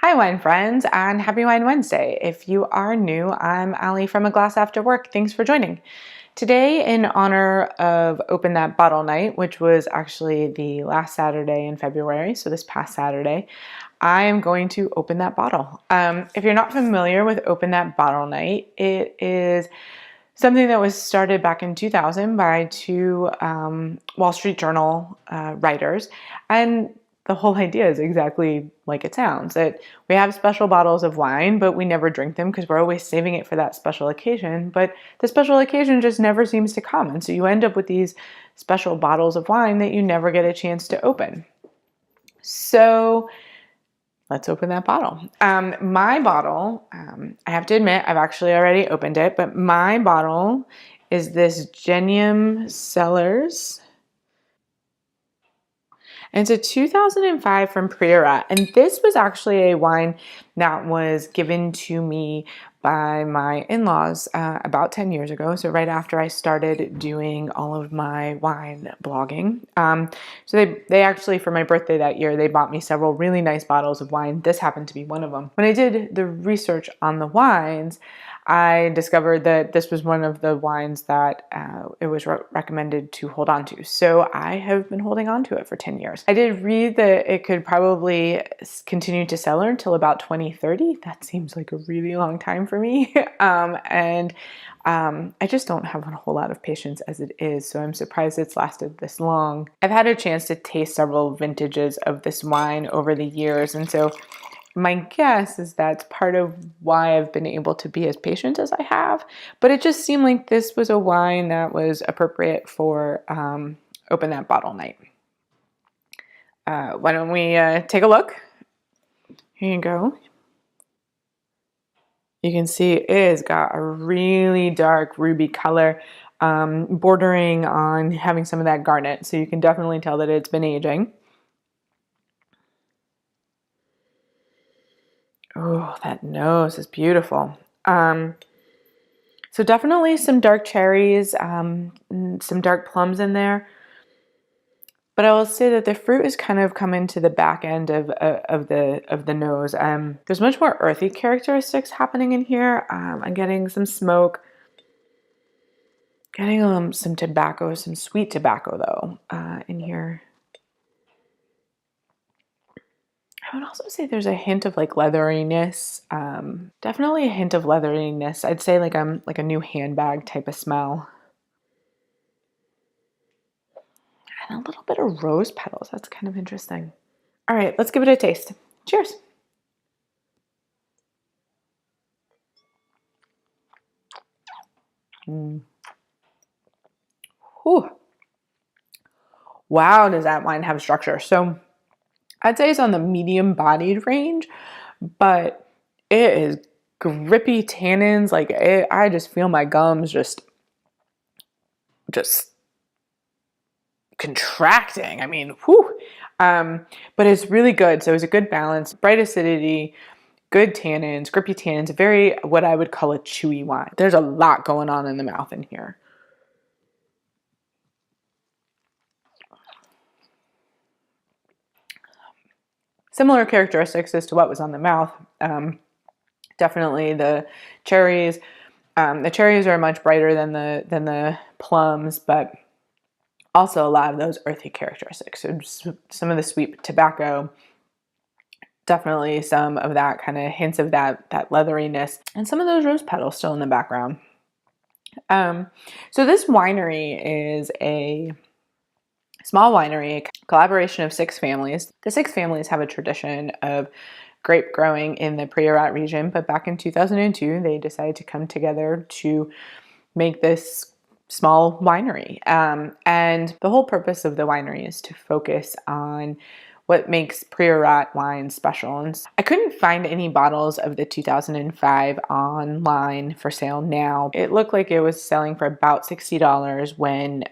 Hi wine friends and happy Wine Wednesday. If you are new, I'm Allie from A Glass After Work. Thanks for joining. Today, in honor of Open That Bottle Night, which was actually the last Saturday in February, so this past Saturday, I am going to open that bottle. If you're not familiar with Open That Bottle Night, it is something that was started back in 2000 by two Wall Street Journal writers. And the whole idea is exactly like it sounds, that we have special bottles of wine, but we never drink them because we're always saving it for that special occasion. But the special occasion just never seems to come. And so you end up with these special bottles of wine that you never get a chance to open. So let's open that bottle. My bottle, I have to admit, I've actually already opened it, but my bottle is this Genium Cellers. And it's a 2005 from Priorat. And this was actually a wine that was given to me by my in-laws about 10 years ago. So right after I started doing all of my wine blogging. So they actually, for my birthday that year, they bought me several really nice bottles of wine. This happened to be one of them. When I did the research on the wines, I discovered that this was one of the wines that it was recommended to hold on to. So I have been holding on to it for 10 years. I did read that it could probably continue to cellar until about 2030. That seems like a really long time for me. I just don't have a whole lot of patience as it is, so I'm surprised it's lasted this long. I've had a chance to taste several vintages of this wine over the years, and so my guess is that's part of why I've been able to be as patient as I have. But it just seemed like this was a wine that was appropriate for Open That Bottle Night. Why don't we take a look? Here you go. You can see it has got a really dark ruby color, bordering on having some of that garnet. So you can definitely tell that it's been aging. Oh, that nose is beautiful. So definitely some dark cherries, some dark plums in there. But I will say that the fruit is kind of coming to the back end of the nose. There's much more earthy characteristics happening in here. I'm getting some smoke, getting some tobacco, some sweet tobacco though, in here. I would also say there's a hint of like leatheriness. Definitely a hint of leatheriness. I'd say like a new handbag type of smell. And a little bit of rose petals. That's kind of interesting. All right, let's give it a taste. Cheers. Whew. Wow, does that wine have structure? So I'd say it's on the medium bodied range, but it is grippy tannins. Like I just feel my gums just contracting. I mean, whew. But it's really good. So it's a good balance, bright acidity, good tannins, grippy tannins, very what I would call a chewy wine. There's a lot going on in the mouth in here. Similar characteristics as to what was on the mouth. Definitely the cherries. The cherries are much brighter than the plums, but also a lot of those earthy characteristics. So some of the sweet tobacco, definitely some of that kind of hints of that leatheriness, and some of those rose petals still in the background. So this winery is a small winery, a collaboration of 6 families. The 6 families have a tradition of grape growing in the Priorat region, but back in 2002, they decided to come together to make this small winery. And the whole purpose of the winery is to focus on what makes Priorat wine special. And I couldn't find any bottles of the 2005 online for sale now. It looked like it was selling for about $60 when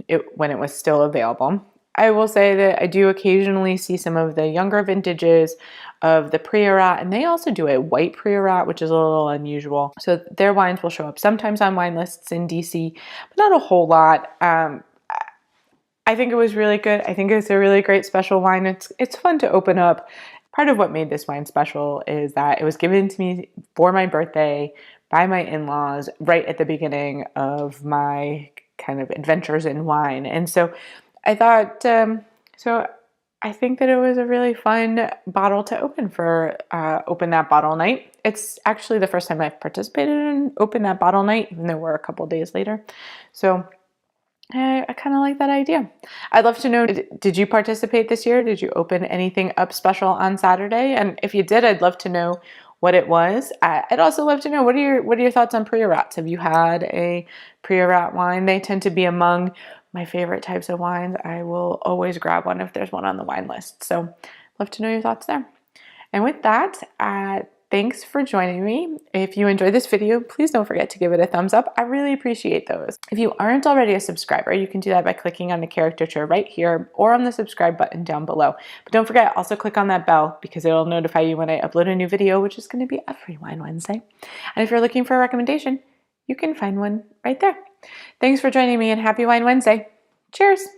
it was still available. I will say that I do occasionally see some of the younger vintages of the Priorat, and they also do a white Priorat, which is a little unusual. So their wines will show up sometimes on wine lists in DC, but not a whole lot. I think it was really good. I think it's a really great special wine. It's fun to open up. part of what made this wine special is that it was given to me for my birthday by my in-laws right at the beginning of my kind of adventures in wine. And so I thought, I think that it was a really fun bottle to open for Open That Bottle Night. It's actually the first time I've participated in Open That Bottle Night, even though we're a couple days later. So I kind of like that idea. I'd love to know, did you participate this year? Did you open anything up special on Saturday? And if you did, I'd love to know what it was. I'd also love to know, what are your thoughts on Priorat? Have you had a Priorat wine? They tend to be among my favorite types of wines. I will always grab one if there's one on the wine list. So love to know your thoughts there. And with that, thanks for joining me. If you enjoyed this video, please don't forget to give it a thumbs up. I really appreciate those. If you aren't already a subscriber, you can do that by clicking on the caricature right here or on the subscribe button down below. But don't forget, also click on that bell because it'll notify you when I upload a new video, which is going to be every Wine Wednesday. And if you're looking for a recommendation, you can find one right there. Thanks for joining me and happy Wine Wednesday. Cheers!